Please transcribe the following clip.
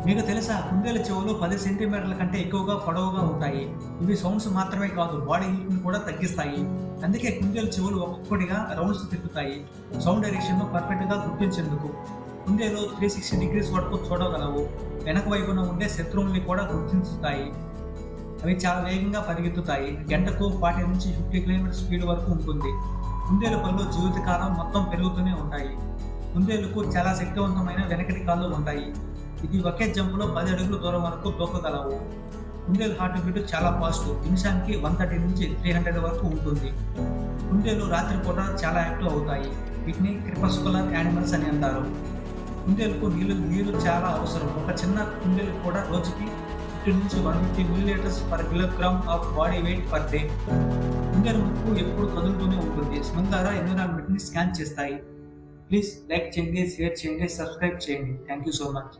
మీకు తెలుసా కుందేలు చెవులు 10 సెంటీమీటర్ల కంటే ఎక్కువగా పొడవుగా ఉంటాయి. ఇవి సౌండ్స్ మాత్రమే కాదు బాడీ హీట్‌ని కూడా తగ్గిస్తాయి. అందుకే కుందేలు చెవులు ఒక్కొక్కటిగా రౌండ్స్ తిప్పుతాయి. సౌండ్ డైరెక్షన్‌ను పర్ఫెక్ట్‌గా గుర్తించేందుకు. కుందేలు 360 డిగ్రీస్ వరకు చూడగలవు. వెనక వైపున ఉండే శత్రువుల్ని కూడా గుర్తించుతాయి. అవి చాలా వేగంగా పరిగెత్తుతాయి. గంటకు 40 నుంచి 50 కిలోమీటర్ స్పీడ్ వరకు ఉంటుంది. కుందేలు పళ్ళు జీవితకాలం మొత్తం పెరుగుతూనే ఉంటాయి. కుందేలుకు చాలా శక్తివంతమైన వెనకటి కాళ్ళు ఉంటాయి. ఇది ఒకే జంప్‌లో 10 అడుగుల దూరం వరకు దూకగలవు. కుందేలు హార్ట్ బీట్ చాలా ఫాస్ట్. నిమిషానికి 130 నుంచి 300 వరకు ఉంటుంది. కుందేలు రాత్రిపూట చాలా యాక్టివ్ అవుతాయి. వీటిని క్రిపస్కులర్ యానిమల్స్ అని అంటారు. కుందేలుకు నీరు చాలా అవసరం. ఒక చిన్న కుందేలు కూడా రోజుకి 50 నుంచి 150 millilitres per kilogram of body weight per day. కుందేలు ముక్కు ఎప్పుడు కదులుతూనే ఉంటుంది. స్మెల్ ద్వారా ఎన్విరాన్మెంట్‌ని స్కాన్ చేస్తాయి. ప్లీజ్ లైక్ చేయండి, షేర్ చేయండి, సబ్స్క్రైబ్ చేయండి. Thank you so much.